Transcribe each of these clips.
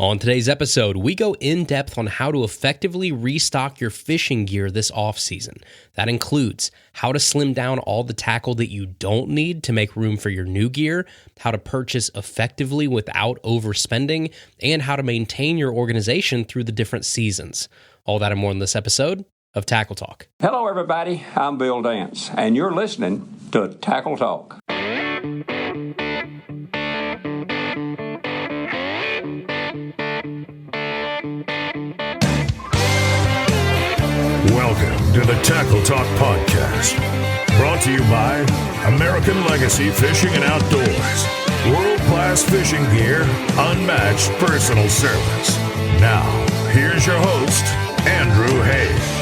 On today's episode, we go in-depth on how to effectively restock your fishing gear this off-season. That includes how to slim down all the tackle that you don't need to make room for your new gear, how to purchase effectively without overspending, and how to maintain your organization through the different seasons. All that and more in this episode of Tackle Talk. Hello, everybody. I'm Bill Dance, and you're listening to Tackle Talk. Welcome to the Tackle Talk Podcast, brought to you by American Legacy Fishing and Outdoors. World-class fishing gear, unmatched personal service. Now, here's your host, Andrew Hayes.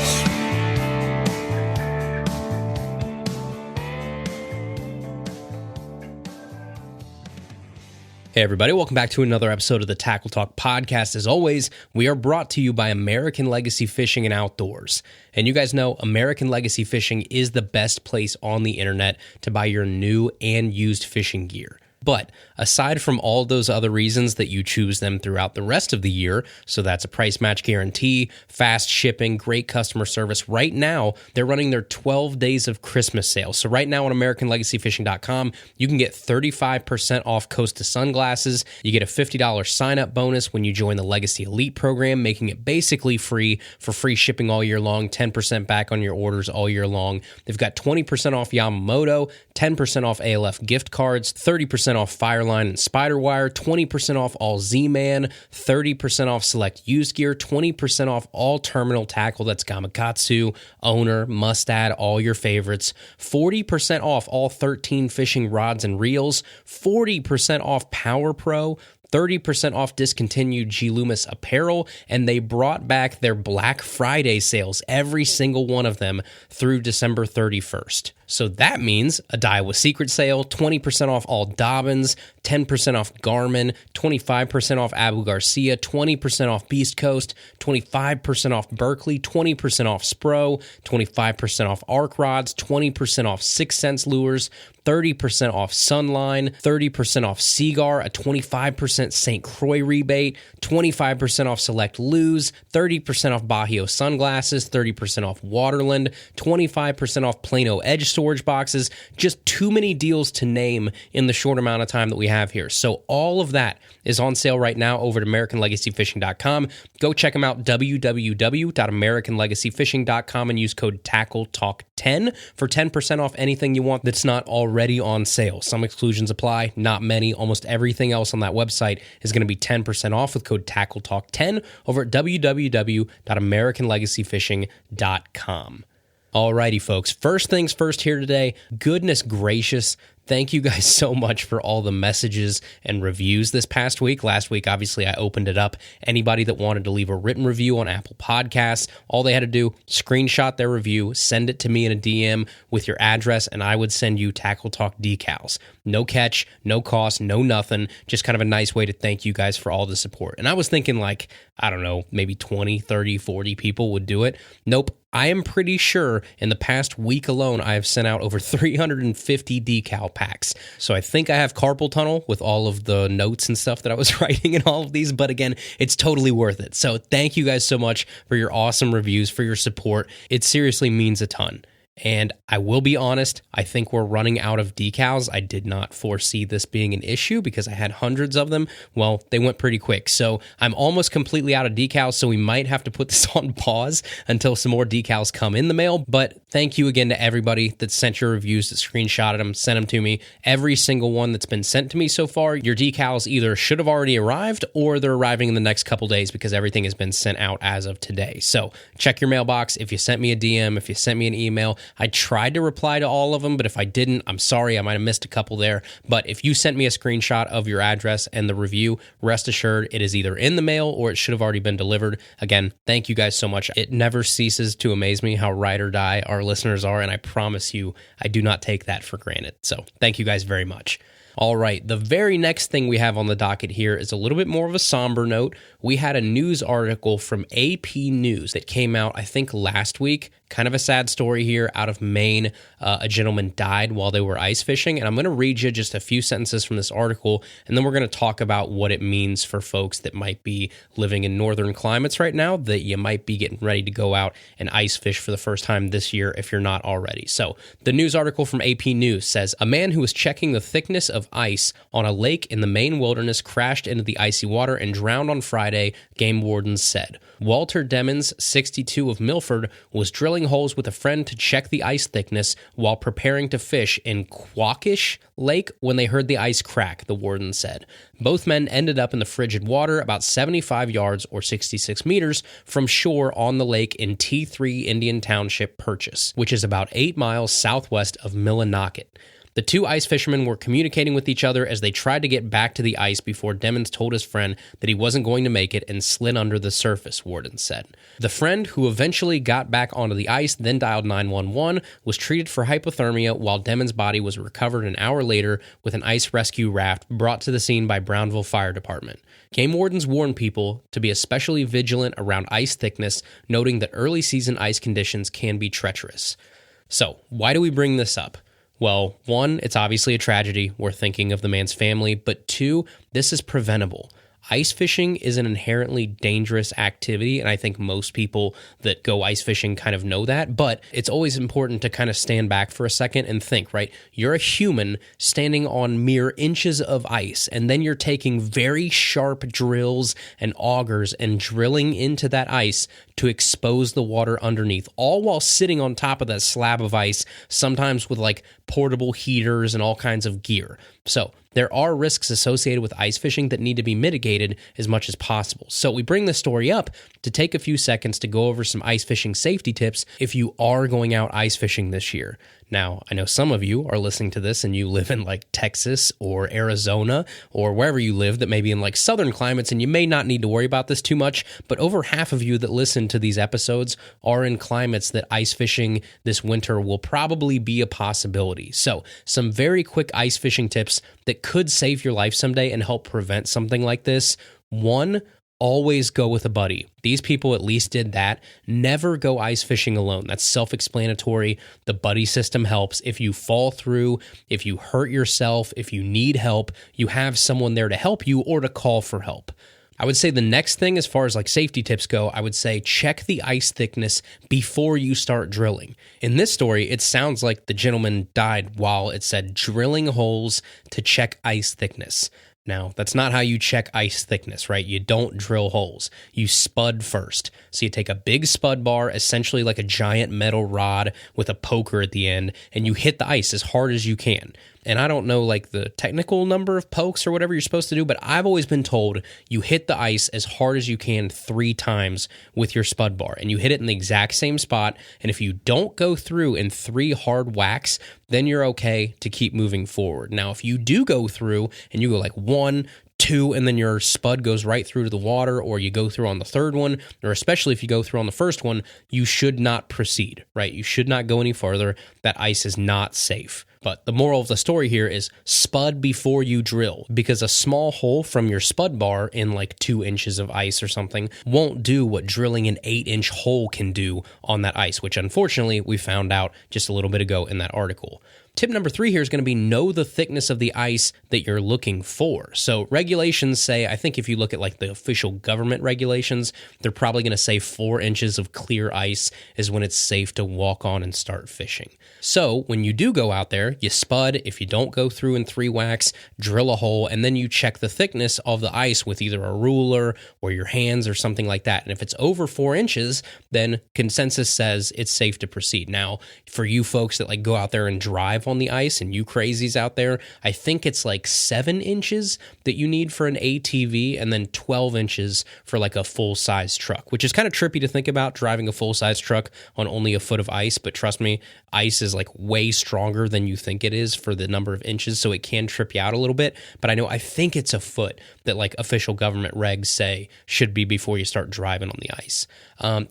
Hey everybody, welcome back to another episode of the Tackle Talk Podcast. As always, we are brought to you by American Legacy Fishing and Outdoors. And you guys know American Legacy Fishing is the best place on the internet to buy your new and used fishing gear. But aside from all those other reasons that you choose them throughout the rest of the year, so that's a price match guarantee, fast shipping, great customer service, right now they're running their 12 days of Christmas sale. So right now on AmericanLegacyFishing.com, you can get 35% off Costa sunglasses. You get a $50 sign-up bonus when you join the Legacy Elite program, making it basically free for free shipping all year long, 10% back on your orders all year long. They've got 20% off Yamamoto, 10% off ALF gift cards, 30% off Fireline and Spiderwire, 20% off all Z-Man, 30% off select used gear, 20% off all terminal tackle, that's Gamakatsu, Owner, Mustad, all your favorites, 40% off all 13 fishing rods and reels, 40% off Power Pro, 30% off discontinued G. Loomis apparel, and they brought back their Black Friday sales, every single one of them, through December 31st. So that means a Daiwa Secret sale, 20% off all Dobbins, 10% off Garmin, 25% off Abu Garcia, 20% off Beast Coast, 25% off Berkeley, 20% off Spro, 25% off Arc Rods, 20% off 6 Sense lures, 30% off Sunline, 30% off Seagar, a 25% St. Croix rebate, 25% off Select Lures, 30% off Bahio sunglasses, 30% off Waterland, 25% off Plano Edge storage boxes. Just too many deals to name in the short amount of time that we have here. So all of that is on sale right now over at AmericanLegacyFishing.com. Go check them out, www.AmericanLegacyFishing.com, and use code TACKLETALK10 for 10% off anything you want that's not already on sale. Some exclusions apply, not many. Almost everything else on that website is going to be 10% off with code TACKLETALK10 over at www.AmericanLegacyFishing.com. Alrighty, folks. First things first here today. Goodness gracious, thank you guys so much for all the messages and reviews this past week. Last week, obviously, I opened it up. Anybody that wanted to leave a written review on Apple Podcasts, all they had to do, screenshot their review, send it to me in a DM with your address, and I would send you Tackle Talk decals. No catch, no cost, no nothing. Just kind of a nice way to thank you guys for all the support. And I was thinking like, I don't know, maybe 20, 30, 40 people would do it. Nope. I am pretty sure in the past week alone, I have sent out over 350 decal packs. So I think I have carpal tunnel with all of the notes and stuff that I was writing in all of these. But again, it's totally worth it. So thank you guys so much for your awesome reviews, for your support. It seriously means a ton. And I will be honest, I think we're running out of decals. I did not foresee this being an issue because I had hundreds of them. Well, they went pretty quick. So I'm almost completely out of decals, so we might have to put this on pause until some more decals come in the mail. But thank you again to everybody that sent your reviews, that screenshotted them, sent them to me. Every single one that's been sent to me so far, your decals either should have already arrived or they're arriving in the next couple days because everything has been sent out as of today. So check your mailbox. If you sent me a DM, if you sent me an email, I tried to reply to all of them, but if I didn't, I'm sorry. I might have missed a couple there. But if you sent me a screenshot of your address and the review, rest assured it is either in the mail or it should have already been delivered. Again, thank you guys so much. It never ceases to amaze me how ride or die our listeners are, and I promise you, I do not take that for granted. So thank you guys very much. All right, the very next thing we have on the docket here is a little bit more of a somber note. We had a news article from AP News that came out, I think, last week. Kind of a sad story here out of Maine. A gentleman died while they were ice fishing, and I'm going to read you just a few sentences from this article, and then we're going to talk about what it means for folks that might be living in northern climates right now, that you might be getting ready to go out and ice fish for the first time this year if you're not already. So the news article from AP News says, a man who was checking the thickness of ice on a lake in the Maine wilderness crashed into the icy water and drowned on Friday, game wardens said. Walter Demmons, 62 of Milford, was drilling holes with a friend to check the ice thickness while preparing to fish in Quackish Lake when they heard the ice crack, the warden said. Both men ended up in the frigid water about 75 yards or 66 meters from shore on the lake in T3 Indian Township, Purchase, which is about 8 miles southwest of Millinocket. The two ice fishermen were communicating with each other as they tried to get back to the ice before Demmons told his friend that he wasn't going to make it and slid under the surface, Warden said. The friend, who eventually got back onto the ice, then dialed 911, was treated for hypothermia while Demmons' body was recovered an hour later with an ice rescue raft brought to the scene by Brownville Fire Department. Game wardens warn people to be especially vigilant around ice thickness, noting that early season ice conditions can be treacherous. So, why do we bring this up? Well, one, it's obviously a tragedy. We're thinking of the man's family. But two, this is preventable. Ice fishing is an inherently dangerous activity, and I think most people that go ice fishing kind of know that, but it's always important to kind of stand back for a second and think, right? You're a human standing on mere inches of ice, and then you're taking very sharp drills and augers and drilling into that ice to expose the water underneath, all while sitting on top of that slab of ice, sometimes with like portable heaters and all kinds of gear. So there are risks associated with ice fishing that need to be mitigated as much as possible. So we bring this story up to take a few seconds to go over some ice fishing safety tips if you are going out ice fishing this year. Now, I know some of you are listening to this and you live in like Texas or Arizona or wherever you live that may be in like southern climates, and you may not need to worry about this too much, but over half of you that listen to these episodes are in climates that ice fishing this winter will probably be a possibility. So some very quick ice fishing tips that could save your life someday and help prevent something like this. One, always go with a buddy. These people at least did that. Never go ice fishing alone. That's self-explanatory. The buddy system helps. If you fall through, if you hurt yourself, if you need help, you have someone there to help you or to call for help. I would say the next thing as far as like safety tips go, I would say check the ice thickness before you start drilling. In this story, it sounds like the gentleman died while it said drilling holes to check ice thickness. Now, that's not how you check ice thickness, right? You don't drill holes. You spud first. So you take a big spud bar, essentially like a giant metal rod with a poker at the end, and you hit the ice as hard as you can. And I don't know like the technical number of pokes or whatever you're supposed to do, but I've always been told you hit the ice as hard as you can 3 times with your spud bar, and you hit it in the exact same spot. And if you don't go through in 3 hard whacks, then you're okay to keep moving forward. Now, if you do go through and you go like 1, 2, and then your spud goes right through to the water, or you go through on the third one, or especially if you go through on the first one, you should not proceed, right? You should not go any further. That ice is not safe. But the moral of the story here is spud before you drill, because a small hole from your spud bar in like 2 inches of ice or something won't do what drilling an 8-inch hole can do on that ice, which unfortunately we found out just a little bit ago in that article. Tip number 3 here is going to be know the thickness of the ice that you're looking for. So regulations say, I think if you look at like the official government regulations, they're probably going to say 4 inches of clear ice is when it's safe to walk on and start fishing. So when you do go out there, you spud. If you don't go through in 3 whacks, drill a hole, and then you check the thickness of the ice with either a ruler or your hands or something like that. And if it's over 4 inches, then consensus says it's safe to proceed. Now, for you folks that like go out there and drive on the ice, and you crazies out there, I think it's like 7 inches that you need for an ATV, and then 12 inches for like a full-size truck, which is kind of trippy to think about, driving a full-size truck on only a foot of ice. But trust me, ice is like way stronger than you think it is for the number of inches, so it can trip you out a little bit. But I think it's a foot that like official government regs say should be before you start driving on the ice.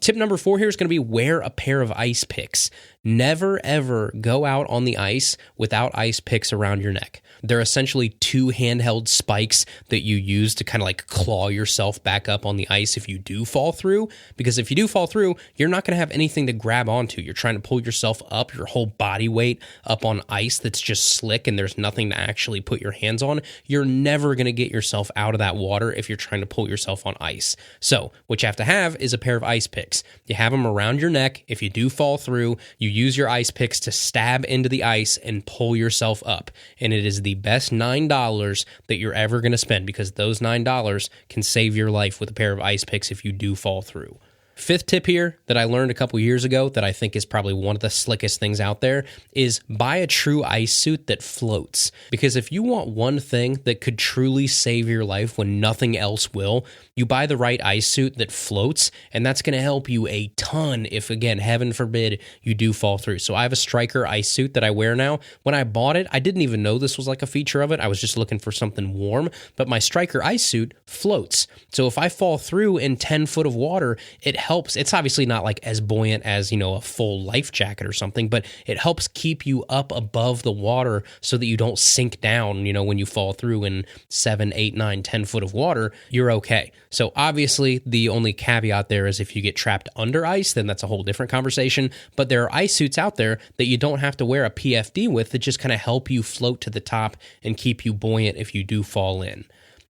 Tip number 4 here is going to be wear a pair of ice picks. never ever go out on the ice without ice picks around your neck. They're essentially two handheld spikes that you use to kind of like claw yourself back up on the ice if you do fall through. Because if you do fall through, you're not going to have anything to grab onto. You're trying to pull yourself up, your whole body weight up on ice that's just slick and there's nothing to actually put your hands on. You're never going to get yourself out of that water if you're trying to pull yourself on ice. So what you have to have is a pair of ice picks. You have them around your neck. If you do fall through, you use your ice picks to stab into the ice and pull yourself up. And it is the best $9 that you're ever going to spend, because those $9 can save your life with a pair of ice picks if you do fall through. Fifth tip here that I learned a couple years ago that I think is probably one of the slickest things out there is buy a true ice suit that floats. Because if you want one thing that could truly save your life when nothing else will, you buy the right ice suit that floats, and that's going to help you a ton if, again, heaven forbid, you do fall through. So I have a Striker ice suit that I wear now. When I bought it, I didn't even know this was like a feature of it. I was just looking for something warm, but my Striker ice suit floats. So if I fall through in 10 foot of water, it helps. It's obviously not like as buoyant as, a full life jacket or something, but it helps keep you up above the water so that you don't sink down, when you fall through in 7, 8, 9, 10 foot of water, you're okay. So obviously the only caveat there is if you get trapped under ice, then that's a whole different conversation. But there are ice suits out there that you don't have to wear a PFD with that just kind of help you float to the top and keep you buoyant if you do fall in.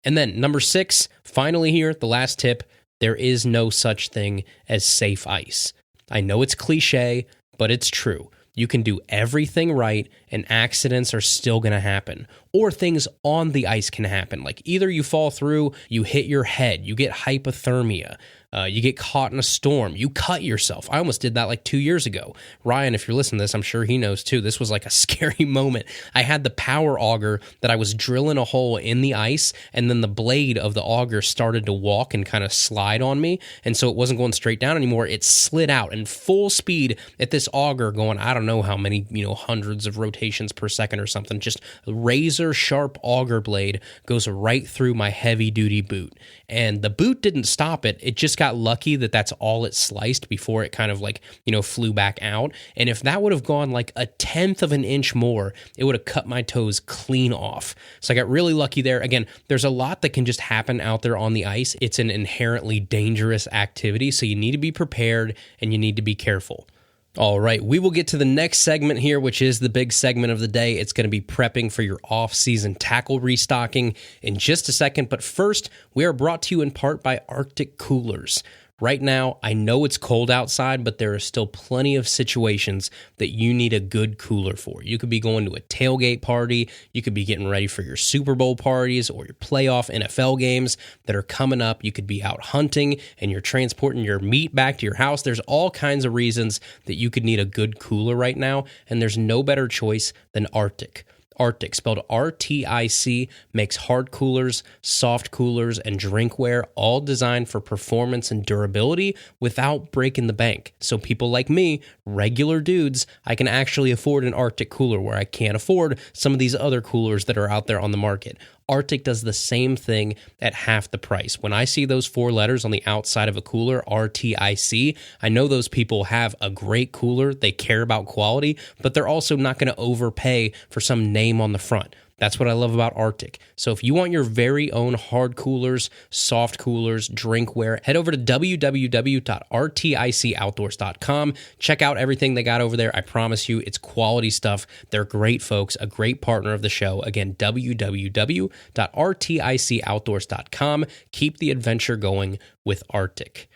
And then number 6, finally here, the last tip, there is no such thing as safe ice. I know it's cliche, but it's true. You can do everything right and accidents are still going to happen. Or things on the ice can happen. Like either you fall through, you hit your head, you get hypothermia, you get caught in a storm, you cut yourself. I almost did that like 2 years ago. Ryan, if you're listening to this, I'm sure he knows too. This was like a scary moment. I had the power auger that I was drilling a hole in the ice, and then the blade of the auger started to walk and kind of slide on me. And so it wasn't going straight down anymore. It slid out in full speed at this auger going, I don't know how many, hundreds of rotations per second or something. Just razor sharp auger blade goes right through my heavy duty boot. And the boot didn't stop it. It just got lucky that that's all it sliced before it kind of flew back out. And if that would have gone like a 1/10 of an inch more, it would have cut my toes clean off. So I got really lucky there. Again, there's a lot that can just happen out there on the ice. It's an inherently dangerous activity. So you need to be prepared and you need to be careful. All right, we will get to the next segment here, which is the big segment of the day. It's going to be prepping for your off-season tackle restocking in just a second. But first, we are brought to you in part by RTIC Coolers. Right now, I know it's cold outside, but there are still plenty of situations that you need a good cooler for. You could be going to a tailgate party, you could be getting ready for your Super Bowl parties or your playoff NFL games that are coming up. You could be out hunting and you're transporting your meat back to your house. There's all kinds of reasons that you could need a good cooler right now, and there's no better choice than RTIC. RTIC, spelled RTIC, makes hard coolers, soft coolers, and drinkware, all designed for performance and durability without breaking the bank. So people like me, regular dudes, I can actually afford an RTIC cooler where I can't afford some of these other coolers that are out there on the market. RTIC does the same thing at half the price. When I see those 4 letters on the outside of a cooler, RTIC, I know those people have a great cooler, they care about quality, but they're also not going to overpay for some name on the front. That's what I love about RTIC. So if you want your very own hard coolers, soft coolers, drinkware, head over to www.rticoutdoors.com. Check out everything they got over there. I promise you, it's quality stuff. They're great folks, a great partner of the show. Again, www.rticoutdoors.com. Keep the adventure going with RTIC.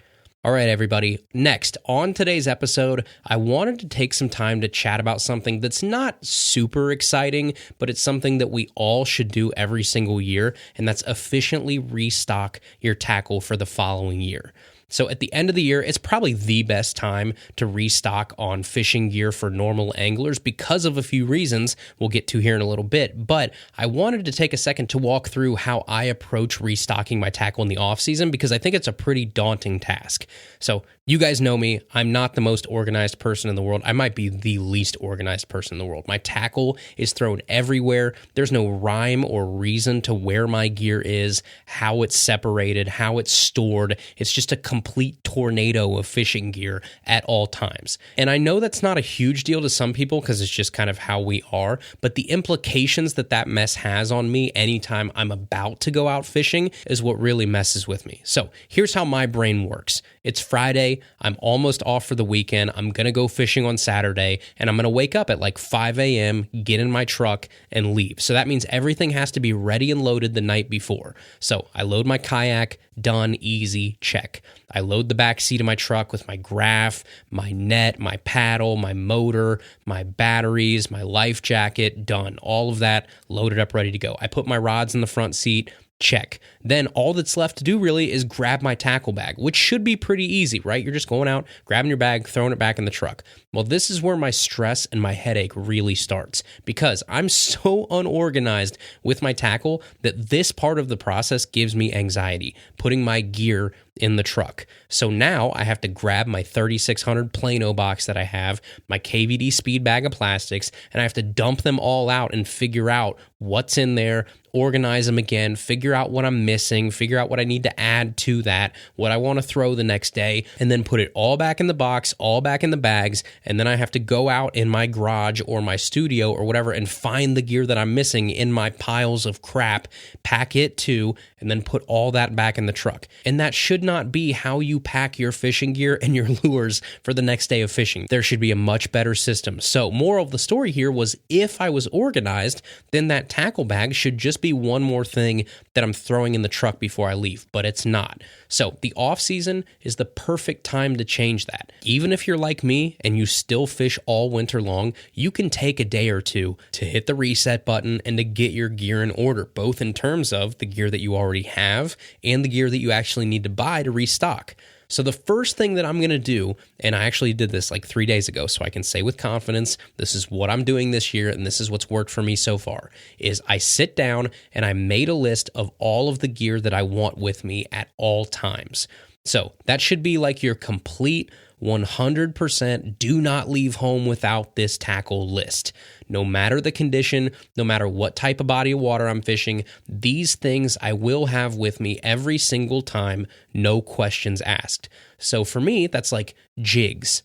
All right, everybody. Next, on today's episode, I wanted to take some time to chat about something that's not super exciting, but it's something that we all should do every single year, and that's efficiently restock your tackle for the following year. So at the end of the year, it's probably the best time to restock on fishing gear for normal anglers because of a few reasons we'll get to here in a little bit. But I wanted to take a second to walk through how I approach restocking my tackle in the off season because I think it's a pretty daunting task. So you guys know me. I'm not the most organized person in the world. I might be the least organized person in the world. My tackle is thrown everywhere. There's no rhyme or reason to where my gear is, how it's separated, how it's stored. It's just a complete tornado of fishing gear at all times. And I know that's not a huge deal to some people because it's just kind of how we are, but the implications that mess has on me anytime I'm about to go out fishing is what really messes with me. So here's how my brain works. It's Friday. I'm almost off for the weekend. I'm going to go fishing on Saturday, and I'm going to wake up at like 5 a.m., get in my truck, and leave. So that means everything has to be ready and loaded the night before. So I load my kayak, done, easy, check. I load the back seat of my truck with my graph, my net, my paddle, my motor, my batteries, my life jacket, done. All of that loaded up, ready to go. I put my rods in the front seat, check. Then all that's left to do really is grab my tackle bag, which should be pretty easy, right? You're just going out, grabbing your bag, throwing it back in the truck. Well, this is where my stress and my headache really starts because I'm so unorganized with my tackle that this part of the process gives me anxiety, putting my gear in the truck. So now I have to grab my 3600 Plano box that I have, my KVD speed bag of plastics, and I have to dump them all out and figure out what's in there, organize them again, figure out what I'm missing, figure out what I need to add to that, what I want to throw the next day, and then put it all back in the box, all back in the bags, and then I have to go out in my garage or my studio or whatever and find the gear that I'm missing in my piles of crap, pack it too, and then put all that back in the truck. And that should not be how you pack your fishing gear and your lures for the next day of fishing. There should be a much better system. So moral of the story here was if I was organized, then that tackle bag should just be one more thing that I'm throwing in the truck before I leave, but it's not. So the off season is the perfect time to change that. Even if you're like me and you still fish all winter long, you can take a day or two to hit the reset button and to get your gear in order, both in terms of the gear that you already have and the gear that you actually need to buy to restock. So the first thing that I'm going to do, and I actually did this like 3 days ago, so I can say with confidence, this is what I'm doing this year, and this is what's worked for me so far, is I sit down and I made a list of all of the gear that I want with me at all times. So that should be like your complete 100% do not leave home without this tackle list. No matter the condition, no matter what type of body of water I'm fishing, these things I will have with me every single time, no questions asked. So for me, that's like jigs,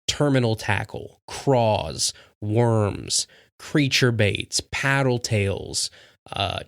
terminal tackle, craws, worms, creature baits, paddle tails,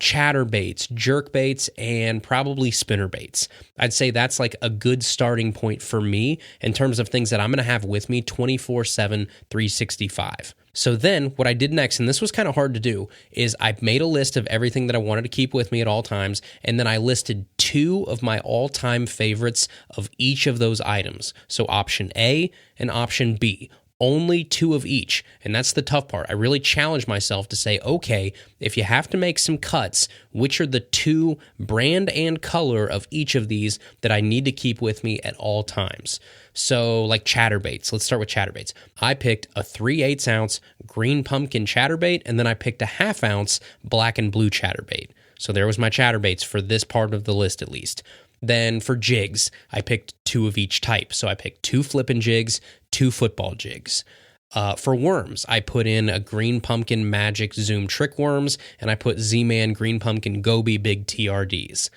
chatter baits, jerk baits, and probably spinner baits. I'd say that's like a good starting point for me in terms of things that I'm going to have with me 24/7, 365. So then what I did next, and this was kind of hard to do, is I made a list of everything that I wanted to keep with me at all times, and then I listed 2 of my all-time favorites of each of those items. So option A and option B. Only 2 of each, and that's the tough part. I really challenged myself to say, okay, if you have to make some cuts, which are the 2 brand and color of each of these that I need to keep with me at all times? So like chatterbaits, let's start with chatterbaits. I picked a 3/8 ounce green pumpkin chatterbait, and then I picked a 1/2 ounce black and blue chatterbait. So there was my chatterbaits for this part of the list at least. Then for jigs, I picked 2 of each type. So I picked 2 flippin' jigs, 2 football jigs. For worms, I put in a Green Pumpkin Magic Zoom Trick Worms, and I put Z-Man Green Pumpkin Goby Big TRDs.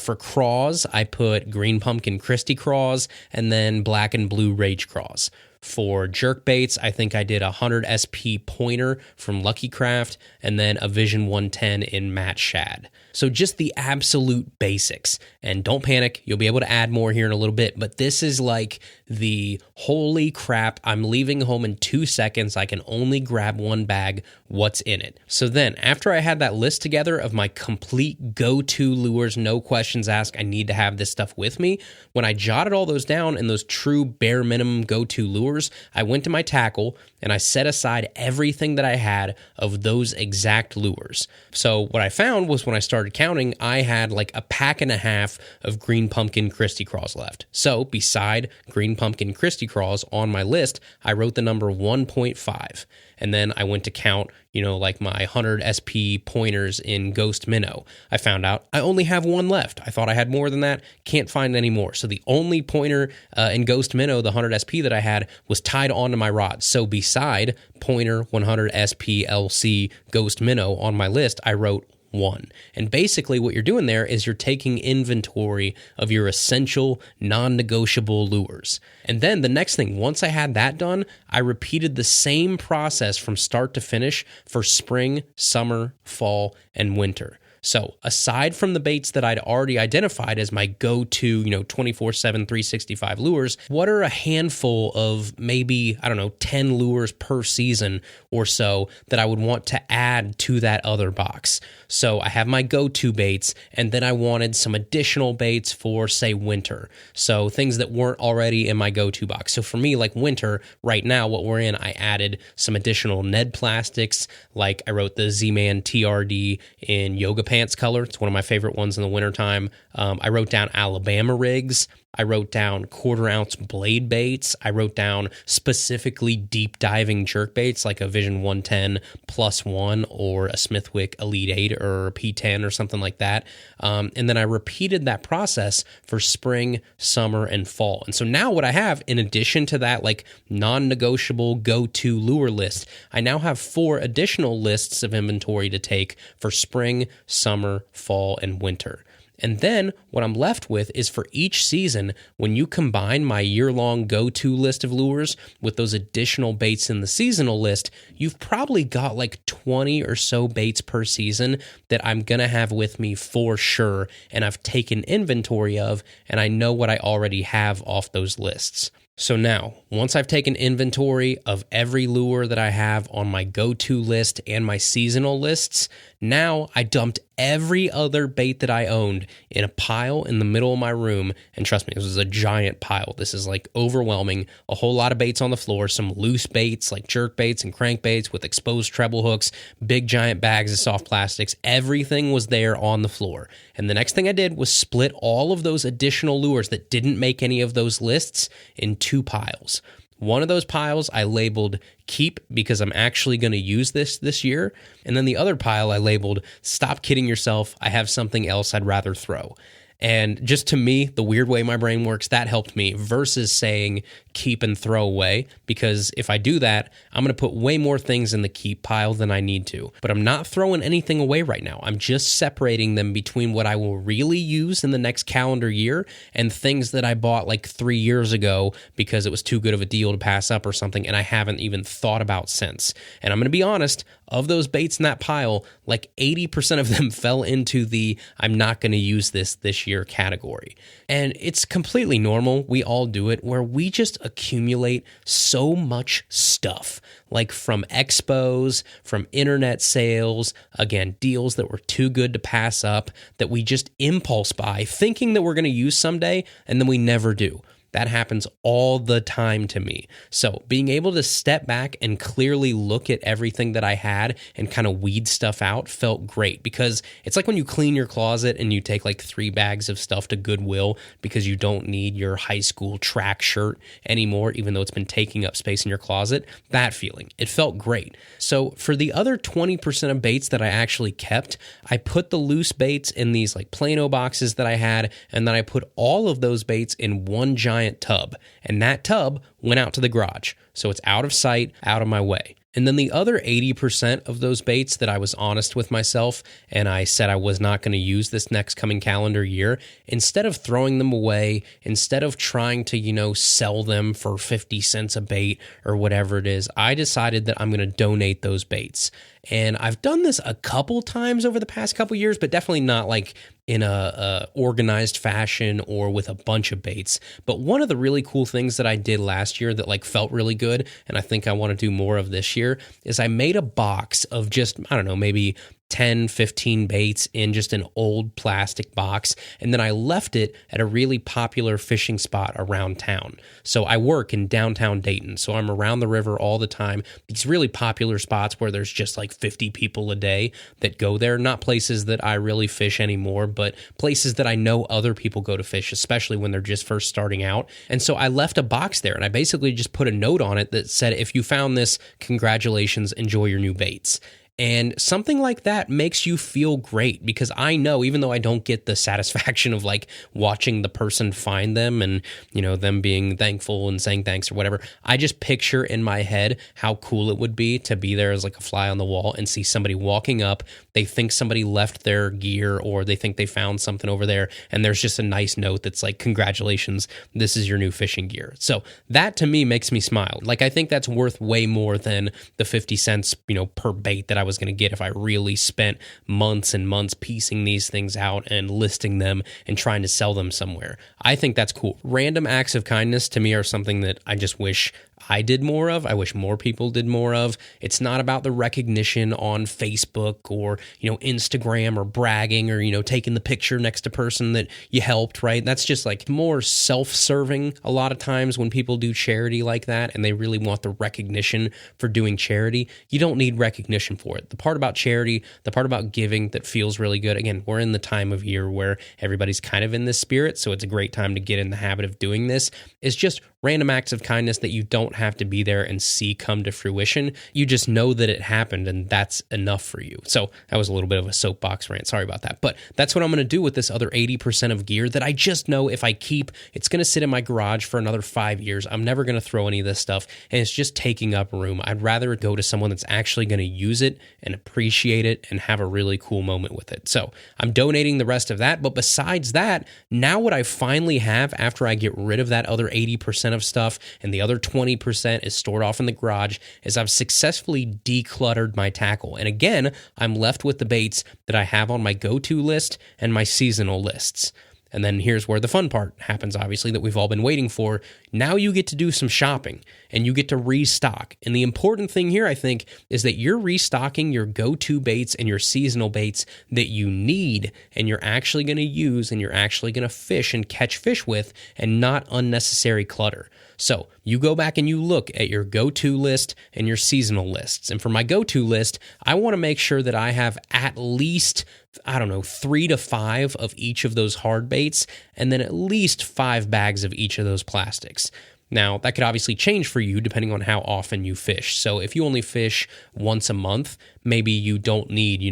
For craws, I put Green Pumpkin Christy Craws, and then Black and Blue Rage Craws. For jerk baits, I think I did a 100 SP pointer from Lucky Craft, and then a Vision 110 in matte shad. So just the absolute basics. And don't panic, you'll be able to add more here in a little bit, but this is like the holy crap, I'm leaving home in 2 seconds, I can only grab one bag, what's in it? So then, after I had that list together of my complete go-to lures, no questions asked, I need to have this stuff with me, when I jotted all those down in those true bare minimum go-to lures, I went to my tackle and I set aside everything that I had of those exact lures. So what I found was when I started counting, I had like a pack and a half of Green Pumpkin Christy Craws left. So beside Green Pumpkin Christy Craws on my list, I wrote the number 1.5. And then I went to count, like my 100 SP pointers in Ghost Minnow. I found out I only have 1 left. I thought I had more than that. Can't find any more. So the only pointer in Ghost Minnow, the 100 SP that I had, was tied onto my rod. So beside pointer 100 SP LC Ghost Minnow on my list, I wrote one. And basically what you're doing there is you're taking inventory of your essential non-negotiable lures. And then the next thing, once I had that done, I repeated the same process from start to finish for spring, summer, fall, and winter. So aside from the baits that I'd already identified as my go-to, 24/7, 365 lures, what are a handful of maybe, 10 lures per season or so that I would want to add to that other box? So I have my go-to baits, and then I wanted some additional baits for, say, winter. So things that weren't already in my go-to box. So for me, like winter, right now, what we're in, I added some additional Ned plastics, like I wrote the Z-Man TRD in Yoga Pants color. It's one of my favorite ones in the wintertime. I wrote down Alabama rigs. I wrote down 1/4 ounce blade baits. I wrote down specifically deep diving jerk baits like a Vision 110 +1 or a Smithwick Elite 8 or a P10 or something like that. And then I repeated that process for spring, summer, and fall. And so now what I have, in addition to that like non-negotiable go-to lure list, I now have 4 additional lists of inventory to take for spring, summer, fall, and winter. And then what I'm left with is for each season, when you combine my year-long go-to list of lures with those additional baits in the seasonal list, you've probably got like 20 or so baits per season that I'm going to have with me for sure, and I've taken inventory of, and I know what I already have off those lists. So now, once I've taken inventory of every lure that I have on my go-to list and my seasonal lists, now I dumped every other bait that I owned in a pile in the middle of my room. And trust me, this was a giant pile. This is like overwhelming. A whole lot of baits on the floor, some loose baits like jerk baits and crank baits with exposed treble hooks, big giant bags of soft plastics. Everything was there on the floor. And the next thing I did was split all of those additional lures that didn't make any of those lists in 2 piles. One of those piles I labeled keep because I'm actually going to use this year. And then the other pile I labeled stop kidding yourself. I have something else I'd rather throw. And just to me, the weird way my brain works, that helped me versus saying keep and throw away, because if I do that, I'm going to put way more things in the keep pile than I need to. But I'm not throwing anything away right now. I'm just separating them between what I will really use in the next calendar year and things that I bought like 3 years ago because it was too good of a deal to pass up or something, and I haven't even thought about since. And I'm going to be honest, of those baits in that pile, like 80% of them fell into the I'm not going to use this year category. And it's completely normal. We all do it, where we just accumulate so much stuff, like from expos, from internet sales, again, deals that were too good to pass up, that we just impulse buy thinking that we're going to use someday, and then we never do. That happens all the time to me. So being able to step back and clearly look at everything that I had and kind of weed stuff out felt great, because it's like when you clean your closet and you take like 3 bags of stuff to Goodwill because you don't need your high school track shirt anymore, even though it's been taking up space in your closet. That feeling, it felt great. So for the other 20% of baits that I actually kept, I put the loose baits in these like Plano boxes that I had, and then I put all of those baits in one giant tub, and that tub went out to the garage. So it's out of sight, out of my way. And then the other 80% of those baits that I was honest with myself and I said I was not going to use this next coming calendar year, instead of throwing them away, instead of trying to, sell them for 50 cents a bait or whatever it is, I decided that I'm going to donate those baits. And I've done this a couple times over the past couple years, but definitely not like in a organized fashion or with a bunch of baits. But one of the really cool things that I did last year that like felt really good, and I think I want to do more of this year, is I made a box of just, maybe 10, 15 baits in just an old plastic box, and then I left it at a really popular fishing spot around town. So I work in downtown Dayton, so I'm around the river all the time. These really popular spots where there's just like 50 people a day that go there, not places that I really fish anymore, but places that I know other people go to fish, especially when they're just first starting out. And so I left a box there, and I basically just put a note on it that said, if you found this, congratulations, enjoy your new baits. And something like that makes you feel great, because I know, even though I don't get the satisfaction of like watching the person find them and, them being thankful and saying thanks or whatever, I just picture in my head how cool it would be to be there as like a fly on the wall and see somebody walking up. They think somebody left their gear, or they think they found something over there, and there's just a nice note that's like, congratulations, this is your new fishing gear. So that to me makes me smile. Like, I think that's worth way more than the 50 cents, per bait that I was going to get if I really spent months and months piecing these things out and listing them and trying to sell them somewhere. I think that's cool. Random acts of kindness to me are something that I just wish I did more of. I wish more people did more of. It's not about the recognition on Facebook or, Instagram, or bragging, or, taking the picture next to person that you helped, right? That's just like more self-serving a lot of times when people do charity like that and they really want the recognition for doing charity. You don't need recognition for it. The part about charity, the part about giving that feels really good, again, we're in the time of year where everybody's kind of in this spirit, so it's a great time to get in the habit of doing this, is just random acts of kindness that you don't have to be there and see come to fruition. You just know that it happened, and that's enough for you. So that was a little bit of a soapbox rant. Sorry about that. But that's what I'm going to do with this other 80% of gear that I just know if I keep, it's going to sit in my garage for another 5 years. I'm never going to throw any of this stuff, and it's just taking up room. I'd rather go to someone that's actually going to use it and appreciate it and have a really cool moment with it. So I'm donating the rest of that. But besides that, now what I finally have after I get rid of that other 80% of stuff and the other 20% is stored off in the garage is I've successfully decluttered my tackle. And again, I'm left with the baits that I have on my go-to list and my seasonal lists. And then here's where the fun part happens, obviously, that we've all been waiting for. Now you get to do some shopping and you get to restock. And the important thing here, I think, is that you're restocking your go-to baits and your seasonal baits that you need and you're actually going to use and you're actually going to fish and catch fish with, and not unnecessary clutter. So you go back and you look at your go-to list and your seasonal lists. And for my go-to list, I want to make sure that I have at least, 3 to 5 of each of those hard baits, and then at least 5 bags of each of those plastics. Now, that could obviously change for you depending on how often you fish. So if you only fish once a month, maybe you don't need,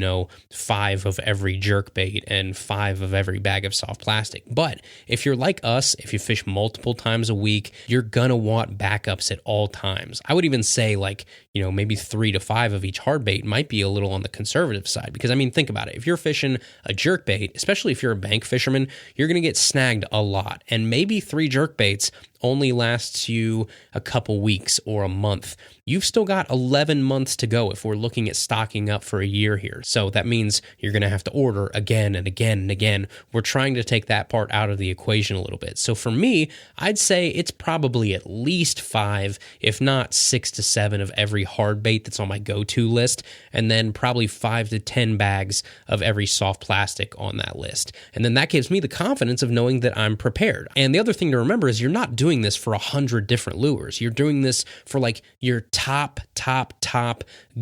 5 of every jerkbait and 5 of every bag of soft plastic. But if you're like us, if you fish multiple times a week, you're going to want backups at all times. I would even say maybe 3 to 5 of each hard bait might be a little on the conservative side. Because, think about it. If you're fishing a jerkbait, especially if you're a bank fisherman, you're going to get snagged a lot. And maybe 3 jerkbaits only lasts you a couple weeks or a month. You've still got 11 months to go if we're looking at stocking up for a year here. So that means you're going to have to order again and again and again. We're trying to take that part out of the equation a little bit. So for me, I'd say it's probably at least 5, if not 6 to 7 of every hard bait that's on my go-to list, and then probably 5 to 10 bags of every soft plastic on that list. And then that gives me the confidence of knowing that I'm prepared. And the other thing to remember is you're not doing this for 100 different lures. You're doing this for your top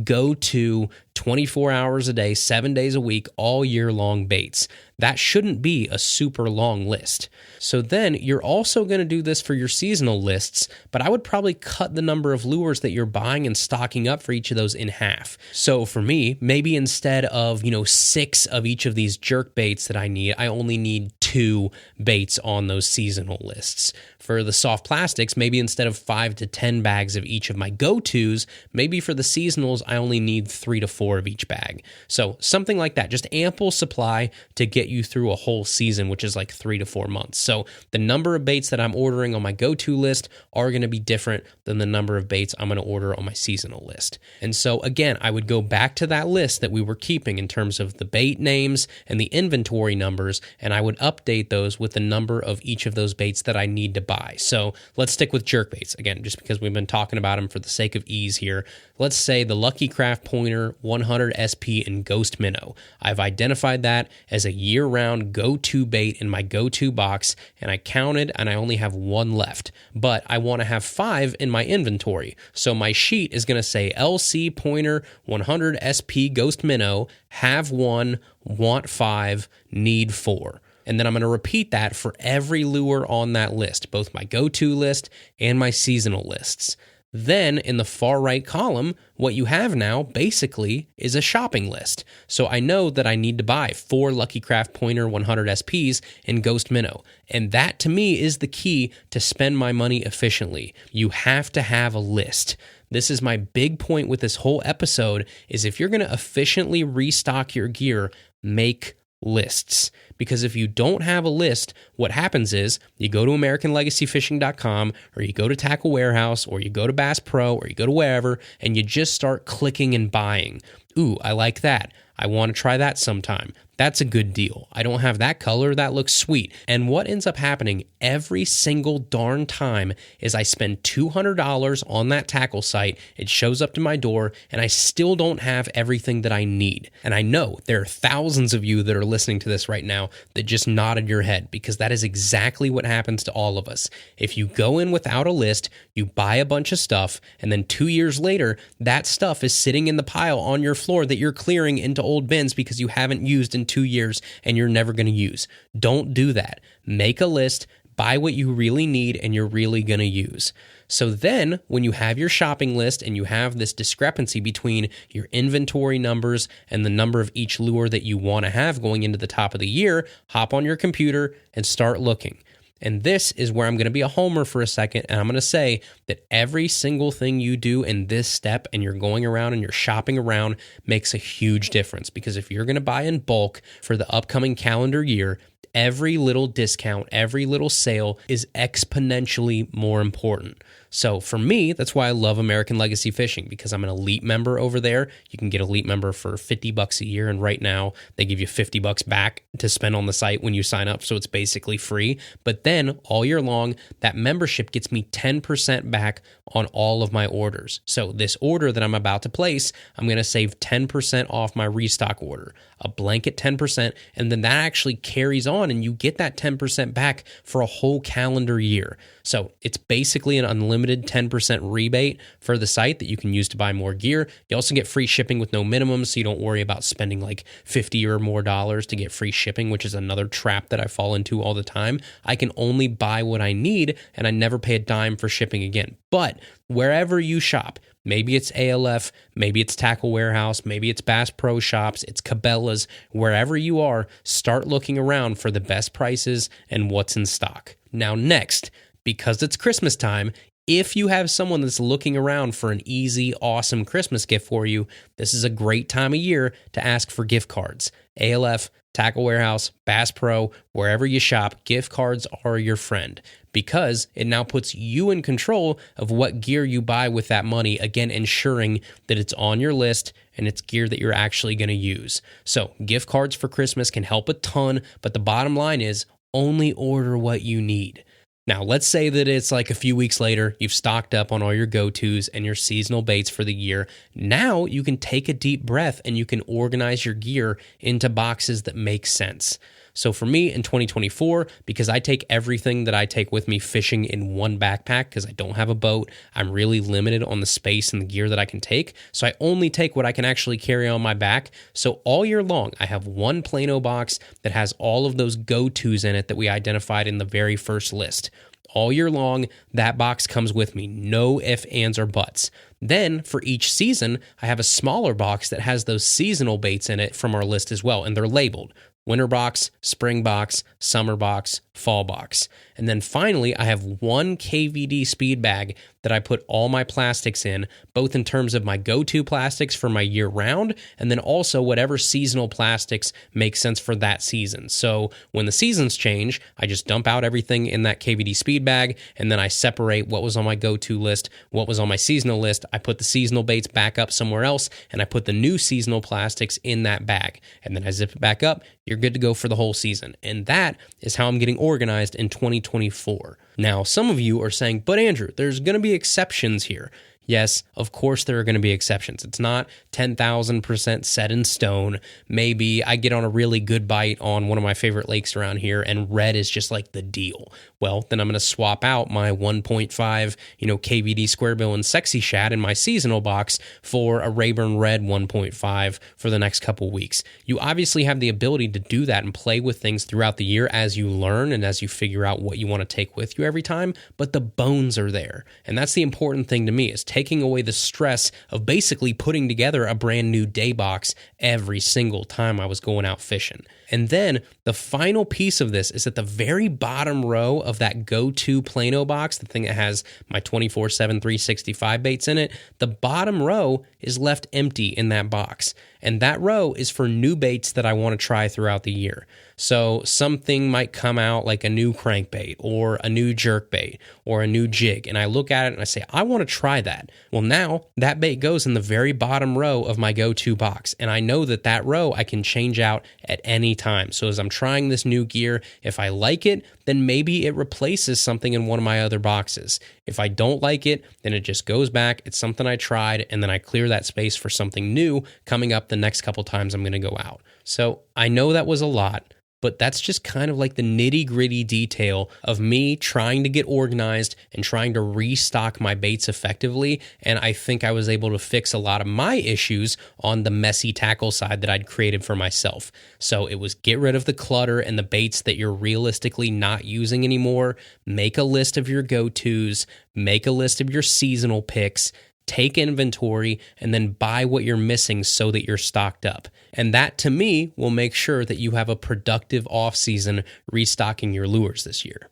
go-to 24 hours a day, 7 days a week, all year long baits. That shouldn't be a super long list. So then you're also going to do this for your seasonal lists, but I would probably cut the number of lures that you're buying and stocking up for each of those in half. So for me, maybe instead of, 6 of each of these jerk baits that I need, I only need 2 baits on those seasonal lists. For the soft plastics, maybe instead of 5 to 10 bags of each of my go-tos, maybe for the seasonals, I only need 3 to 4 of each bag. So something like that, just ample supply to get you through a whole season, which is 3 to 4 months. So the number of baits that I'm ordering on my go-to list are going to be different than the number of baits I'm going to order on my seasonal list. And so again, I would go back to that list that we were keeping in terms of the bait names and the inventory numbers, and I would update those with the number of each of those baits that I need to buy. So let's stick with jerk baits again, just because we've been talking about them for the sake of ease here. Let's say the Lucky Craft Pointer, 100 SP, and Ghost Minnow. I've identified that as a year-round go-to bait in my go-to box, and I counted and I only have 1 left, but I want to have 5 in my inventory. So my sheet is going to say LC Pointer, 100 SP, Ghost Minnow, have 1, want 5, need 4. And then I'm going to repeat that for every lure on that list, both my go-to list and my seasonal lists. Then in the far right column, what you have now basically is a shopping list. So I know that I need to buy 4 Lucky Craft Pointer 100 SPs in Ghost Minnow. And that to me is the key to spend my money efficiently. You have to have a list. This is my big point with this whole episode, is if you're going to efficiently restock your gear, make lists. Because if you don't have a list, what happens is you go to AmericanLegacyFishing.com, or you go to Tackle Warehouse, or you go to Bass Pro, or you go to wherever, and you just start clicking and buying. Ooh, I like that. I want to try that sometime. That's a good deal. I don't have that color. That looks sweet. And what ends up happening every single darn time is I spend $200 on that tackle site. It shows up to my door, and I still don't have everything that I need. And I know there are thousands of you that are listening to this right now that just nodded your head, because that is exactly what happens to all of us. If you go in without a list, you buy a bunch of stuff, and then 2 years later, that stuff is sitting in the pile on your floor that you're clearing into old bins because you haven't used in 2 years and you're never going to use. Don't do that. Make a list, buy what you really need and you're really going to use. So then when you have your shopping list and you have this discrepancy between your inventory numbers and the number of each lure that you want to have going into the top of the year, hop on your computer and start looking. And this is where I'm going to be a homer for a second, and I'm going to say that every single thing you do in this step and you're going around and you're shopping around makes a huge difference. Because if you're going to buy in bulk for the upcoming calendar year, every little discount, every little sale is exponentially more important. So for me, that's why I love American Legacy Fishing, because I'm an elite member over there. You can get elite member for $50 a year, and right now they give you $50 back to spend on the site when you sign up, so it's basically free. But then all year long, that membership gets me 10% back on all of my orders. So this order that I'm about to place, I'm going to save 10% off my restock order, a blanket 10%, and then that actually carries on and you get that 10% back for a whole calendar year. So it's basically an unlimited 10% rebate for the site that you can use to buy more gear. You also get free shipping with no minimum, so you don't worry about spending like $50 or more to get free shipping, which is another trap that I fall into all the time. I can only buy what I need and I never pay a dime for shipping again. But wherever you shop, maybe it's ALF, maybe it's Tackle Warehouse, maybe it's Bass Pro Shops, it's Cabela's, wherever you are, start looking around for the best prices and what's in stock. Now next, because it's Christmas time, if you have someone that's looking around for an easy, awesome Christmas gift for you, this is a great time of year to ask for gift cards. ALF, Tackle Warehouse, Bass Pro, wherever you shop, gift cards are your friend, because it now puts you in control of what gear you buy with that money, again, ensuring that it's on your list and it's gear that you're actually going to use. So gift cards for Christmas can help a ton, but the bottom line is only order what you need. Now, let's say that it's like a few weeks later, you've stocked up on all your go-tos and your seasonal baits for the year. Now you can take a deep breath and you can organize your gear into boxes that make sense. So for me in 2024, because I take everything that I take with me fishing in one backpack because I don't have a boat, I'm really limited on the space and the gear that I can take. So I only take what I can actually carry on my back. So all year long, I have one Plano box that has all of those go-tos in it that we identified in the very first list. All year long, that box comes with me. No ifs, ands, or buts. Then, for each season, I have a smaller box that has those seasonal baits in it from our list as well, and they're labeled. Winter box, spring box, summer box, fall box. And then finally, I have one KVD speed bag that I put all my plastics in, both in terms of my go-to plastics for my year round, and then also whatever seasonal plastics make sense for that season. So when the seasons change, I just dump out everything in that KVD speed bag, and then I separate what was on my go-to list, what was on my seasonal list. I put the seasonal baits back up somewhere else, and I put the new seasonal plastics in that bag. And then I zip it back up. You're good to go for the whole season. And that is how I'm getting organized in 2024. Now, some of you are saying, but Andrew, there's going to be exceptions here. Yes, of course there are going to be exceptions. It's not 10,000% set in stone. Maybe I get on a really good bite on one of my favorite lakes around here and red is just like the deal. Well, then I'm going to swap out my 1.5, KVD square bill and sexy shad in my seasonal box for a Rayburn red 1.5 for the next couple weeks. You obviously have the ability to do that and play with things throughout the year as you learn and as you figure out what you want to take with you every time, but the bones are there. And that's the important thing to me, is taking away the stress of basically putting together a brand new day box every single time I was going out fishing. And then the final piece of this is at the very bottom row of that go-to Plano box, the thing that has my 24/7 365 baits in it. The bottom row is left empty in that box. And that row is for new baits that I want to try throughout the year. So something might come out like a new crankbait or a new jerkbait or a new jig. And I look at it and I say, I want to try that. Well, now that bait goes in the very bottom row of my go-to box. And I know that that row I can change out at any time. So as I'm trying this new gear, if I like it, then maybe it replaces something in one of my other boxes. If I don't like it, then it just goes back. It's something I tried, and then I clear that space for something new coming up the next couple times I'm going to go out. So I know that was a lot, but that's just kind of like the nitty-gritty detail of me trying to get organized and trying to restock my baits effectively. And I think I was able to fix a lot of my issues on the messy tackle side that I'd created for myself. So it was get rid of the clutter and the baits that you're realistically not using anymore. Make a list of your go-tos. Make a list of your seasonal picks. Take inventory, and then buy what you're missing so that you're stocked up. And that, to me, will make sure that you have a productive off-season restocking your lures this year.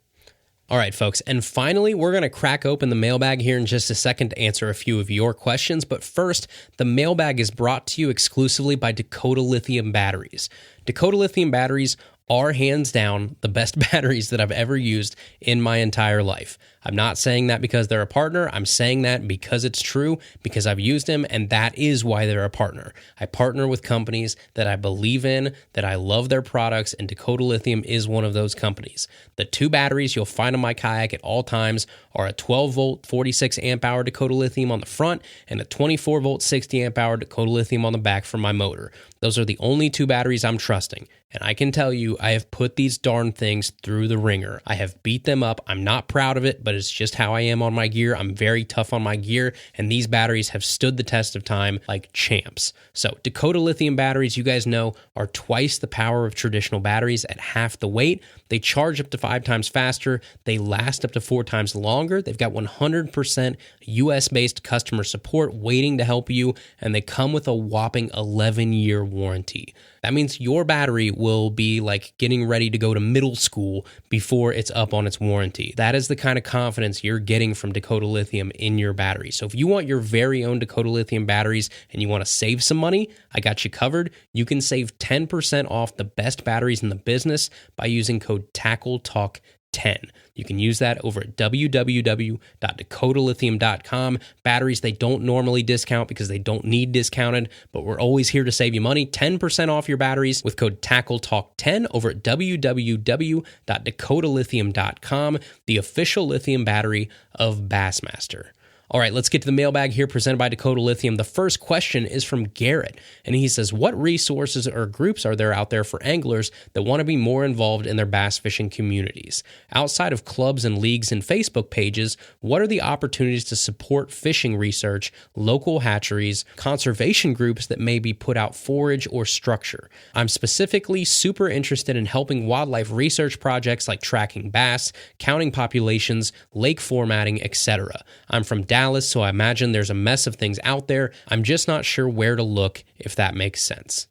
All right, folks, and finally, we're going to crack open the mailbag here in just a second to answer a few of your questions. But first, the mailbag is brought to you exclusively by Dakota Lithium Batteries. Dakota Lithium Batteries are hands down the best batteries that I've ever used in my entire life. I'm not saying that because they're a partner. I'm saying that because it's true, because I've used them, and that is why they're a partner. I partner with companies that I believe in, that I love their products, and Dakota Lithium is one of those companies. The two batteries you'll find on my kayak at all times are a 12-volt, 46-amp-hour Dakota Lithium on the front and a 24-volt, 60-amp-hour Dakota Lithium on the back for my motor. Those are the only two batteries I'm trusting. And I can tell you, I have put these darn things through the ringer. I have beat them up. I'm not proud of it, but it's just how I am on my gear. I'm very tough on my gear, and these batteries have stood the test of time like champs. So Dakota Lithium batteries, you guys know, are twice the power of traditional batteries at half the weight. They charge up to 5 times faster. They last up to 4 times longer. They've got 100% US-based customer support waiting to help you, and they come with a whopping 11-year warranty. That means your battery will be like getting ready to go to middle school before it's up on its warranty. That is the kind of confidence you're getting from Dakota Lithium in your battery. So if you want your very own Dakota Lithium batteries and you want to save some money, I got you covered. You can save 10% off the best batteries in the business by using code TACKLETALK10. You can use that over at www.dakotalithium.com. Batteries they don't normally discount because they don't need discounted, but we're always here to save you money. 10% off your batteries with code TACKLETALK10 over at www.dakotalithium.com, the official lithium battery of Bassmaster. All right, let's get to the mailbag here presented by Dakota Lithium. The first question is from Garrett, and he says, what resources or groups are there out there for anglers that want to be more involved in their bass fishing communities? Outside of clubs and leagues and Facebook pages, what are the opportunities to support fishing research, local hatcheries, conservation groups that maybe put out forage or structure? I'm specifically super interested in helping wildlife research projects like tracking bass, counting populations, lake formatting, etc. I'm from Dallas, so I imagine there's a mess of things out there. I'm just not sure where to look, if that makes sense.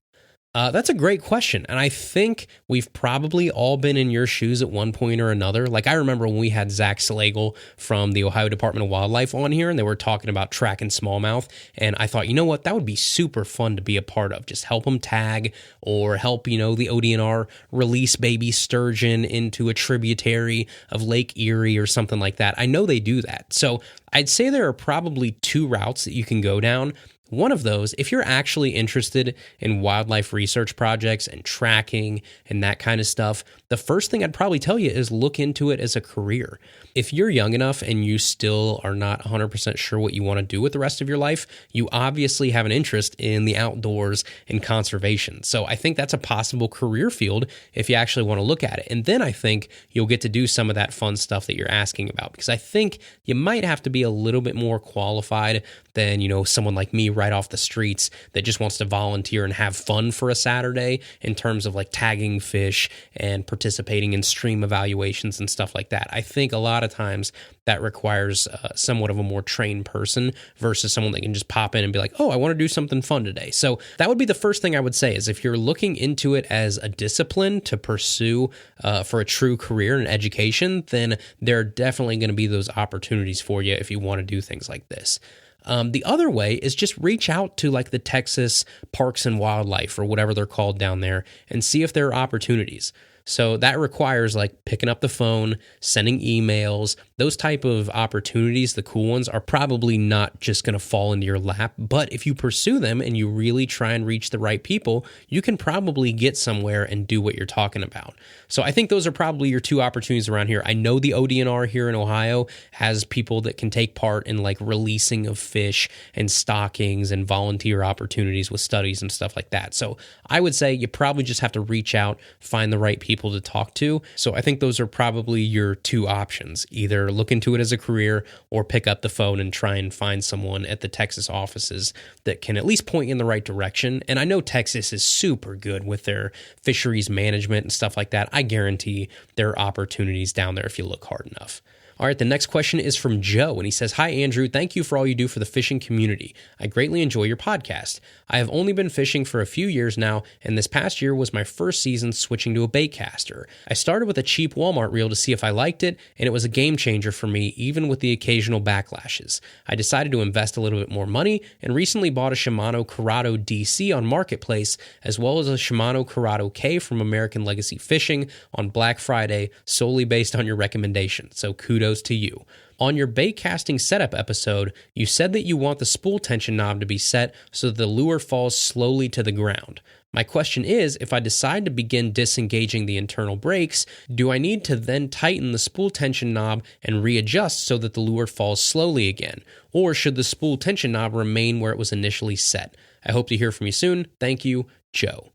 That's a great question, and I think we've probably all been in your shoes at one point or another. Like I remember when we had Zach Slagle from the Ohio Department of Wildlife on here, and they were talking about tracking smallmouth, and I thought, you know what, that would be super fun to be a part of. Just help them tag or help, the ODNR release baby sturgeon into a tributary of Lake Erie or something like that. I know they do that. So I'd say there are probably 2 routes that you can go down. One of those, if you're actually interested in wildlife research projects and tracking and that kind of stuff, the first thing I'd probably tell you is look into it as a career. If you're young enough and you still are not 100% sure what you want to do with the rest of your life, you obviously have an interest in the outdoors and conservation. So I think that's a possible career field if you actually want to look at it. And then I think you'll get to do some of that fun stuff that you're asking about, because I think you might have to be a little bit more qualified than, someone like me right off the streets that just wants to volunteer and have fun for a Saturday in terms of like tagging fish and participating in stream evaluations and stuff like that. I think a lot of times that requires somewhat of a more trained person versus someone that can just pop in and be like, oh, I want to do something fun today. So that would be the first thing I would say is if you're looking into it as a discipline to pursue for a true career and education, then there are definitely going to be those opportunities for you if you want to do things like this. The other way is just reach out to like the Texas Parks and Wildlife or whatever they're called down there and see if there are opportunities. So that requires like picking up the phone, sending emails. Those type of opportunities, the cool ones, are probably not just going to fall into your lap. But if you pursue them and you really try and reach the right people, you can probably get somewhere and do what you're talking about. So I think those are probably your two opportunities around here. I know the ODNR here in Ohio has people that can take part in like releasing of fish and stockings and volunteer opportunities with studies and stuff like that. So I would say you probably just have to reach out, find the right people to talk to. So I think those are probably your two options. Either look into it as a career or pick up the phone and try and find someone at the Texas offices that can at least point you in the right direction. And I know Texas is super good with their fisheries management and stuff like that. I guarantee there are opportunities down there if you look hard enough. All right, the next question is from Joe, and he says, "Hi, Andrew. Thank you for all you do for the fishing community. I greatly enjoy your podcast. I have only been fishing for a few years now, and this past year was my first season switching to a bait caster. I started with a cheap Walmart reel to see if I liked it, and it was a game changer for me, even with the occasional backlashes. I decided to invest a little bit more money and recently bought a Shimano Curado DC on Marketplace, as well as a Shimano Curado K from American Legacy Fishing on Black Friday, solely based on your recommendation. So kudos to you. On your bait casting setup episode, you said that you want the spool tension knob to be set so that the lure falls slowly to the ground. My question is, if I decide to begin disengaging the internal brakes, do I need to then tighten the spool tension knob and readjust so that the lure falls slowly again? Or should the spool tension knob remain where it was initially set? I hope to hear from you soon. Thank you, Joe."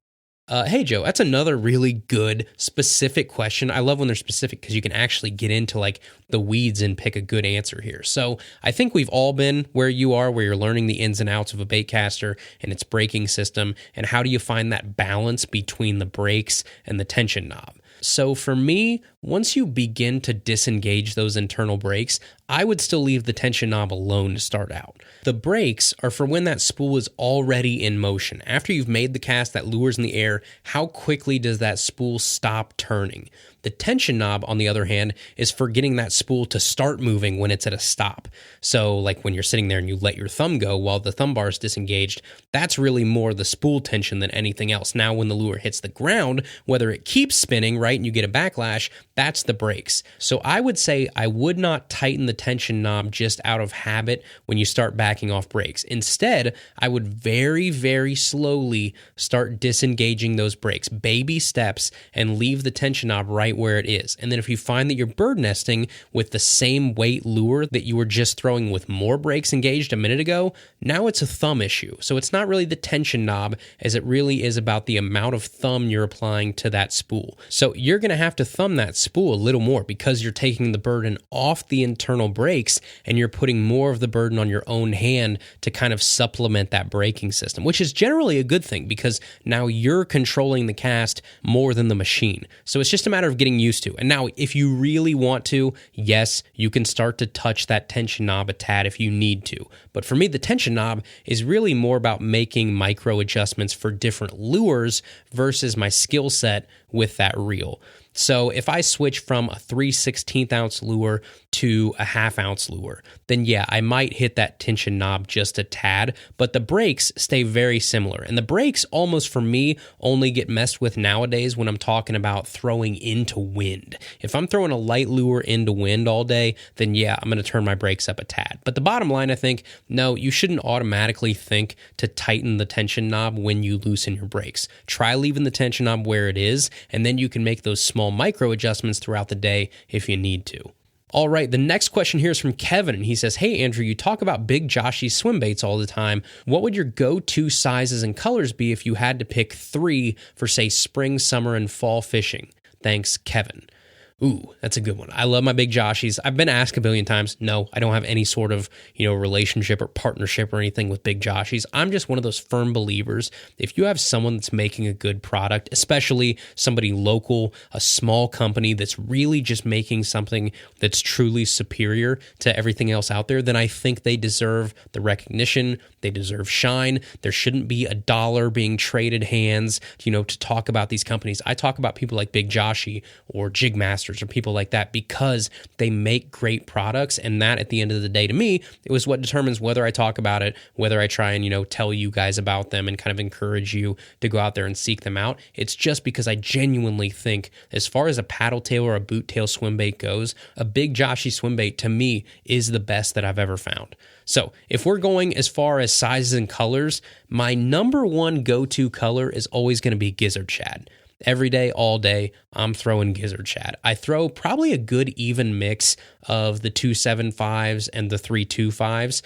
Hey, Joe, that's another really good, specific question. I love when they're specific because you can actually get into like the weeds and pick a good answer here. So I think we've all been where you are, where you're learning the ins and outs of a bait caster and its braking system, and how do you find that balance between the brakes and the tension knob. So for me, once you begin to disengage those internal brakes, I would still leave the tension knob alone to start out. The brakes are for when that spool is already in motion. After you've made the cast, that lure's in the air, how quickly does that spool stop turning? The tension knob, on the other hand, is for getting that spool to start moving when it's at a stop. So like when you're sitting there and you let your thumb go while the thumb bar is disengaged, that's really more the spool tension than anything else. Now when the lure hits the ground, whether it keeps spinning, right, and you get a backlash, that's the brakes. So I would say I would not tighten the tension knob just out of habit when you start backing off brakes. Instead, I would very, very slowly start disengaging those brakes, baby steps, and leave the tension knob right where it is. And then if you find that you're bird nesting with the same weight lure that you were just throwing with more brakes engaged a minute ago, now it's a thumb issue. So it's not really the tension knob as it really is about the amount of thumb you're applying to that spool. So you're going to have to thumb that spool a little more because you're taking the burden off the internal brakes and you're putting more of the burden on your own hand to kind of supplement that braking system, which is generally a good thing because now you're controlling the cast more than the machine. So it's just a matter of getting used to. And now if you really want to, yes, you can start to touch that tension knob a tad if you need to. But for me, the tension knob is really more about making micro adjustments for different lures versus my skill set with that reel. So if I switch from a 3/16 ounce lure to a 1/2 ounce lure, then yeah, I might hit that tension knob just a tad, but the brakes stay very similar. And the brakes almost for me only get messed with nowadays when I'm talking about throwing into wind. If I'm throwing a light lure into wind all day, then yeah, I'm going to turn my brakes up a tad. But the bottom line, I think, no, you shouldn't automatically think to tighten the tension knob when you loosen your brakes. Try leaving the tension knob where it is, and then you can make those small micro adjustments throughout the day if you need to. All right, the next question here is from Kevin, and he says, hey, Andrew, you talk about Big Joshy swim baits all the time. What would your go-to sizes and colors be if you had to pick 3 for, say, spring, summer, and fall fishing? Thanks, Kevin. Ooh, that's a good one. I love my Big Joshies. I've been asked a billion times. No, I don't have any sort of, relationship or partnership or anything with Big Joshies. I'm just one of those firm believers. If you have someone that's making a good product, especially somebody local, a small company that's really just making something that's truly superior to everything else out there, then I think they deserve the recognition. They deserve shine. There shouldn't be a dollar being traded hands, to talk about these companies. I talk about people like Big Joshi or Jigmasters or people like that because they make great products, and that at the end of the day, to me, it was what determines whether I talk about it, whether I try and tell you guys about them and kind of encourage you to go out there and seek them out. It's just because I genuinely think, as far as a paddle tail or a boot tail swim bait goes, a Big Joshi swim bait to me is the best that I've ever found. So if we're going as far as sizes and colors, my number one go-to color is always going to be gizzard shad. Every day, all day, I'm throwing gizzard shad. I throw probably a good even mix of the 2.75s and the 3.25s.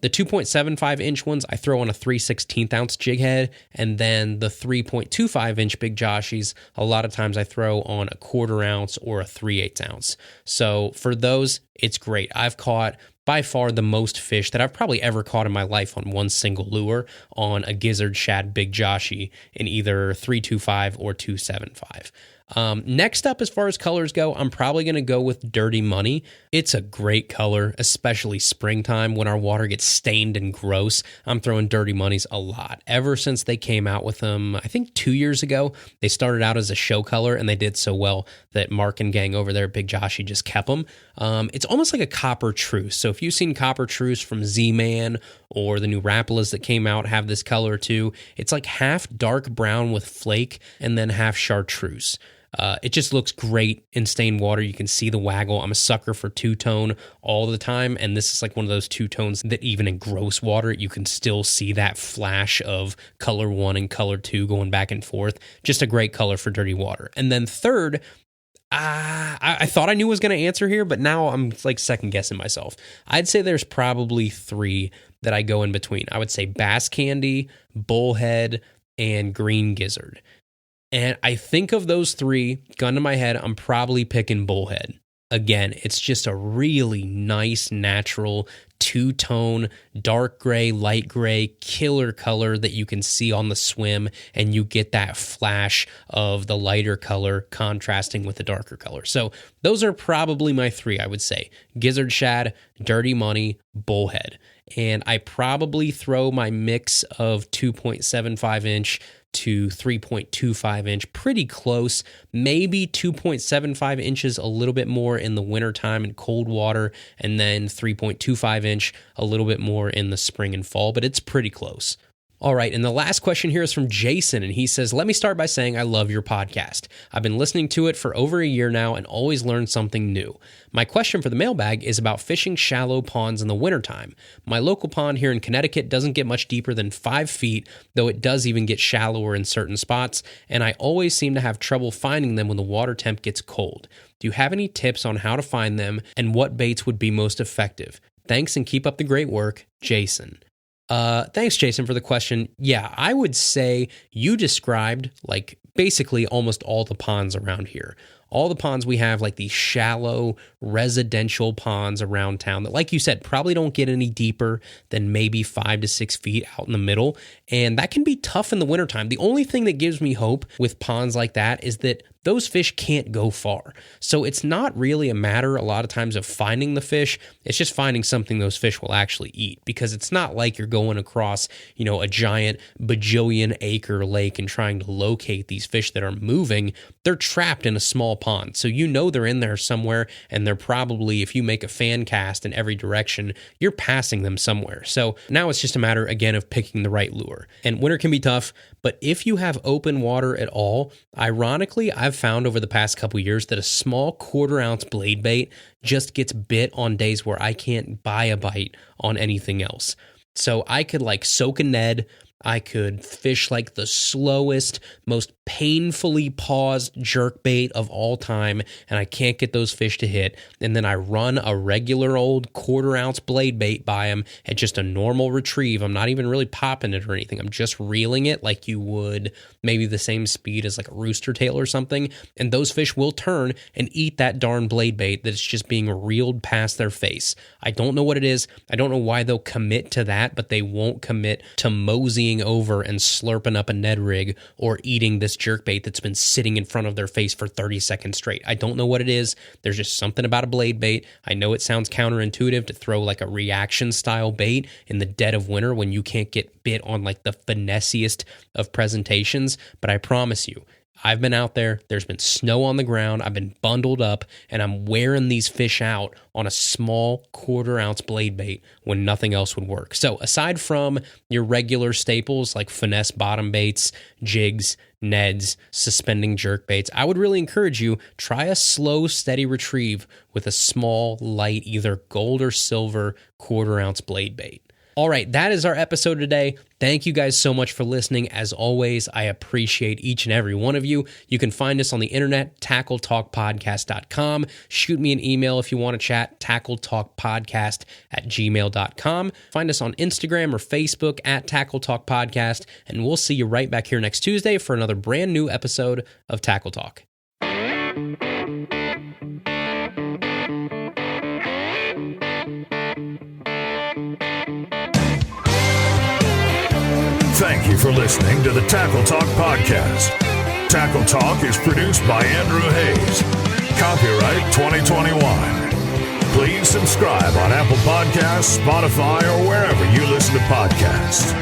The 2.75 inch ones I throw on a 3/16 ounce jig head, and then the 3.25 inch Big Joshies, a lot of times I throw on a 1/4 ounce or a 3/8 ounce. So for those, it's great. I've caught by far the most fish that I've probably ever caught in my life on one single lure on a gizzard shad Big Joshi in either 3.25 or 2.75. Next up, as far as colors go, I'm probably going to go with Dirty Money. It's a great color, especially springtime when our water gets stained and gross. I'm throwing Dirty Monies a lot. Ever since they came out with them, I think 2 years ago, they started out as a show color, and they did so well that Mark and gang over there at Big Joshi just kept them. It's almost like a copper truce. So if you've seen copper truce from Z-Man or the new Rapalas that came out have this color too, it's like half dark brown with flake and then half chartreuse. It just looks great in stained water. You can see the waggle. I'm a sucker for two-tone all the time, and this is like one of those two-tones that even in gross water, you can still see that flash of color 1 and color 2 going back and forth. Just a great color for dirty water. And then third, I thought I knew what was going to answer here, but now I'm like second-guessing myself. I'd say there's probably 3 that I go in between. I would say Bass Candy, Bullhead, and Green Gizzard. And I think of those 3, gun to my head, I'm probably picking Bullhead. Again, it's just a really nice, natural, two-tone, dark gray, light gray, killer color that you can see on the swim, and you get that flash of the lighter color contrasting with the darker color. So those are probably my 3, I would say. Gizzard Shad, Dirty Money, Bullhead. And I probably throw my mix of 2.75 inch to 3.25 inch pretty close, maybe 2.75 inches a little bit more in the wintertime in cold water, and then 3.25 inch a little bit more in the spring and fall, but it's pretty close. All right, and the last question here is from Jason, and he says, let me start by saying I love your podcast. I've been listening to it for over a year now and always learn something new. My question for the mailbag is about fishing shallow ponds in the wintertime. My local pond here in Connecticut doesn't get much deeper than 5 feet, though it does even get shallower in certain spots, and I always seem to have trouble finding them when the water temp gets cold. Do you have any tips on how to find them and what baits would be most effective? Thanks and keep up the great work, Jason. Thanks, Jason, for the question. Yeah, I would say you described like basically almost all the ponds around here. All the ponds we have, like these shallow residential ponds around town that, like you said, probably don't get any deeper than maybe 5 to 6 feet out in the middle. And that can be tough in the wintertime. The only thing that gives me hope with ponds like that is that those fish can't go far. So it's not really a matter a lot of times of finding the fish. It's just finding something those fish will actually eat, because it's not like you're going across, a giant bajillion acre lake and trying to locate these fish that are moving. They're trapped in a small pond. So they're in there somewhere, and they're probably, if you make a fan cast in every direction, you're passing them somewhere. So now it's just a matter, again, of picking the right lure. And winter can be tough, but if you have open water at all, ironically, I've found over the past couple years that a small 1/4 ounce blade bait just gets bit on days where I can't buy a bite on anything else. So I could soak a Ned. I could fish the slowest, most painfully paused jerkbait of all time, and I can't get those fish to hit. And then I run a regular old 1/4 ounce blade bait by them at just a normal retrieve. I'm not even really popping it or anything. I'm just reeling it like you would maybe the same speed as a rooster tail or something. And those fish will turn and eat that darn blade bait that's just being reeled past their face. I don't know what it is. I don't know why they'll commit to that, but they won't commit to moseying over and slurping up a Ned rig or eating this jerkbait that's been sitting in front of their face for 30 seconds straight. I don't know what it is. There's just something about a blade bait. I know it sounds counterintuitive to throw a reaction style bait in the dead of winter when you can't get bit on the finessiest of presentations, but I promise you, I've been out there, there's been snow on the ground, I've been bundled up, and I'm wearing these fish out on a small 1/4 ounce blade bait when nothing else would work. So aside from your regular staples like finesse bottom baits, jigs, Neds, suspending jerk baits, I would really encourage you, try a slow, steady retrieve with a small, light, either gold or silver 1/4 ounce blade bait. All right, that is our episode today. Thank you guys so much for listening. As always, I appreciate each and every one of you. You can find us on the internet, tackletalkpodcast.com. Shoot me an email if you want to chat, tackletalkpodcast@gmail.com. Find us on Instagram or Facebook at Tackle Talk Podcast, and we'll see you right back here next Tuesday for another brand new episode of Tackle Talk. Thank you for listening to the Tackle Talk Podcast. Tackle Talk is produced by Andrew Hayes. Copyright 2021. Please subscribe on Apple Podcasts, Spotify, or wherever you listen to podcasts.